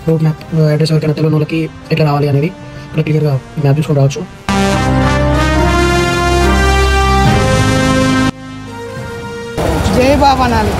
Road map address ఎవరికైనా తెలియని వాళ్ళకి ఎట్లా రావాలి అనేది ఇక్కడ క్లియర్గా మ్యాప్ చూసుకొని రావచ్చు. జై బాబా నాన్న.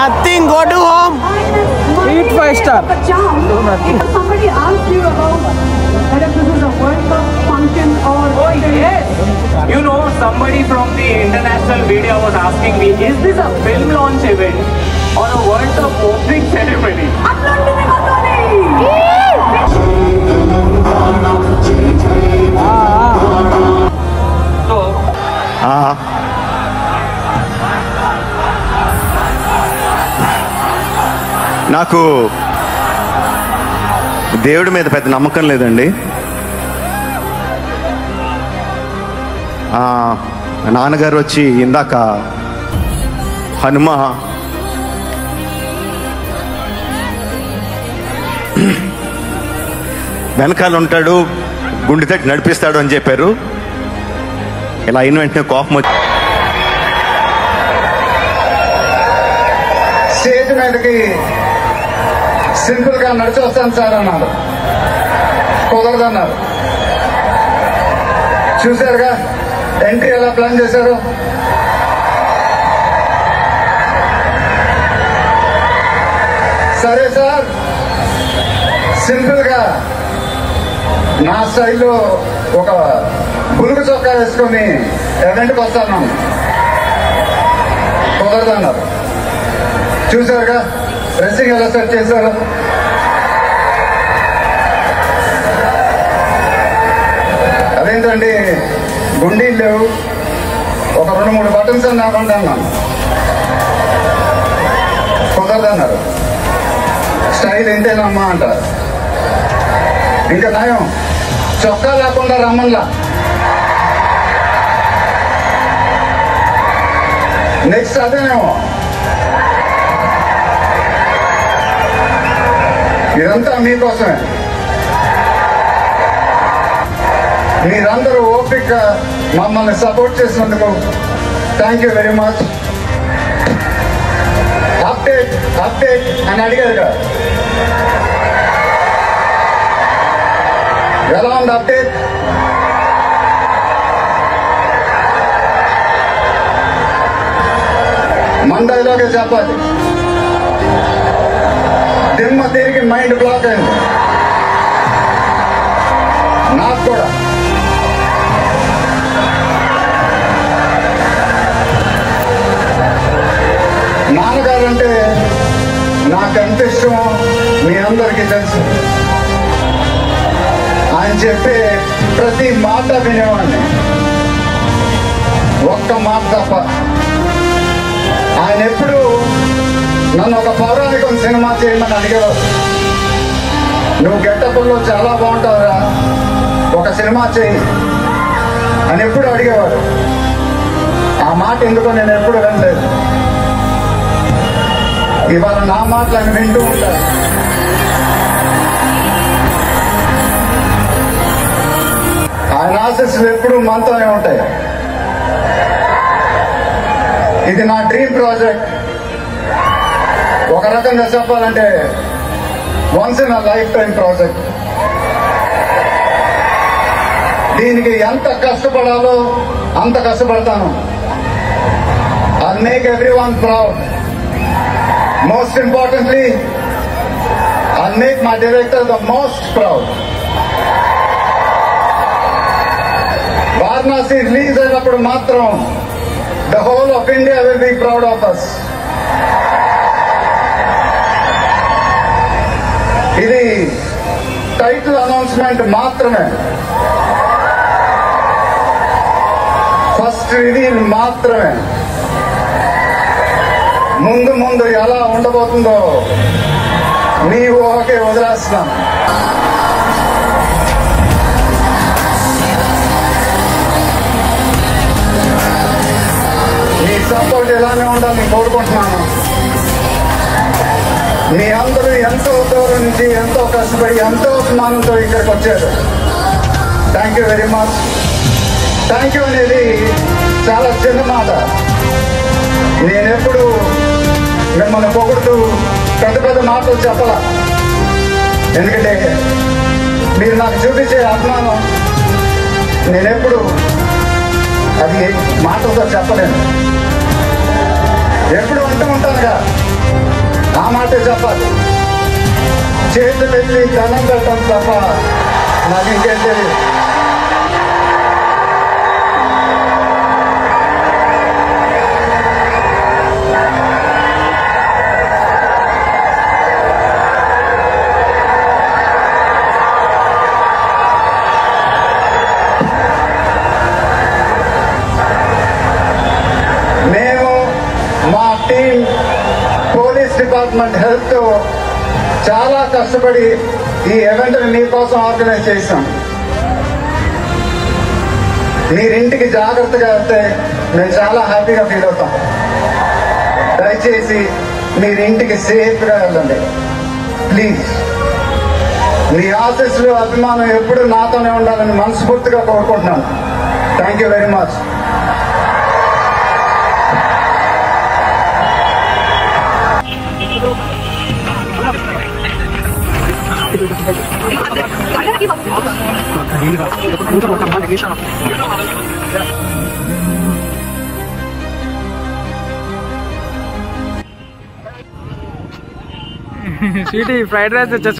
Nothing, go to home. Eat 5-star. If somebody asks you about whether this is a World Cup function or... Oh yes! You know, somebody from the international media was asking me, is this a film launch event or a World Cup opening ceremony? నాకు దేవుడి మీద పెద్ద నమ్మకం లేదండి. నాన్నగారు వచ్చి ఇందాక హనుమ వెనకాల ఉంటాడు, గుండె తట్టి నడిపిస్తాడు అని చెప్పారు. ఇలా అయిన వెంటనే కోపం వచ్చి స్టేజ్ మీదకి సింపుల్ గా నడిచి వస్తాను సార్ అన్నారు. కుదరదన్నారు. చూశారుగా ఎంట్రీ ఎలా ప్లాన్ చేశారు. సరే సార్, సింపుల్ గా నా స్టైల్లో ఒక బులుగు చొక్కా వేసుకొని ఎవరింటికి వస్తాను. కుదరదన్నారు. చూశారుగా డ్రెస్సింగ్ ఎలా సెట్ చేశారు. అదేంటండి గుండీలు లేవు, ఒక 2-3 బటన్స్ అని నాకుంటాను. కుదరదన్నారు. స్టైల్ ఏంటేనమ్మా అంటారు. ఇంకా నయం చొక్కా లేకుండా రమ్మన్లా. నెక్స్ట్ అదేనేమో ఇదంతా మీకోసమే. మీరందరూ ఓపిక మమ్మల్ని సపోర్ట్ చేసినందుకు thank you very much. Update update అని అడిగారు కదా, ఎలా ఉంది అప్డేట్? మండలిలోకి చెప్పాలి. దిమ్మ తిరిగి మైండ్ బ్లాక్ అయింది నాకు కూడా. నాన్నగారంటే నాకెంత ఇష్టమో మీ అందరికీ తెలుసు. ఆయన చెప్పే ప్రతి మాట వినేవాడిని, ఒక్క మాట తప్ప. ఆయన ఎప్పుడు నన్ను ఒక పౌరాణికం సినిమా చేయమని అడిగేవారు. నువ్వు గెట్టపుల్లో చాలా బాగుంటావురా, ఒక సినిమా చేయి అని ఎప్పుడు అడిగేవారు. ఆ మాట ఎందుకో నేను ఎప్పుడు వినలేదు. ఇవాళ నా మాటలు ఆయన వింటూ ఉంటారు. ఆయన ఆశీస్సులు ఎప్పుడూ మనతోనే ఉంటాయి. ఇది నా డ్రీమ్ ప్రాజెక్ట్. ఒక రకంగా చెప్పాలంటే once in a life time project. దీనికి ఎంత కష్టపడాలో అంత కష్టపడతాను. I'll make everyone proud. Most importantly, I'll make my director the most proud. Varanasi release అయినప్పుడు మాత్రం the whole of India will be proud of us. ఇది title announcement మాత్రమే, first reveal మాత్రమే. ముందు ముందు ఎలా ఉండబోతుందో మీ ఊహకే వదిలేస్తున్నాను. మీ సపోర్ట్ ఇలానే ఉండాలని కోరుకుంటున్నాను. మీ అందరూ ఎంతో దూరం నుంచి ఎంతో కష్టపడి ఎంతో అభిమానంతో ఇక్కడికి వచ్చారు. Thank you very much. Thank you అనేది చాలా చిన్న మాట. నేనెప్పుడు మిమ్మల్ని పొగుడుతూ పెద్ద పెద్ద మాటలు చెప్పాల, ఎందుకంటే మీరు నాకు చూపించే అభిమానం నేనెప్పుడు అది మాటలతో చెప్పలేను. ఎప్పుడు అంటూ ఉంటానుగా, ఆ మాటే చెప్పాలి. చేతులు ఎత్తి దండం పెట్టడం తప్ప నాకు ఇంకేం తెలియదు. మేము మా టీం పోలీస్ డిపార్ట్మెంట్ హెల్త్ తో చాలా కష్టపడి ఈ ఈవెంట్ మీకోసం ఆర్గనైజ్ చేశాం. మీరింటికి జాగ్రత్తగా వెళ్తే మేము చాలా హ్యాపీగా ఫీల్ అవుతాం. దయచేసి మీరింటికి సేఫ్గా వెళ్ళండి ప్లీజ్. మీ ఆశీస్సులు అభిమానం ఎప్పుడు నాతోనే ఉండాలని మనస్ఫూర్తిగా కోరుకుంటున్నాను. Thank you very much. Sweetie fried rice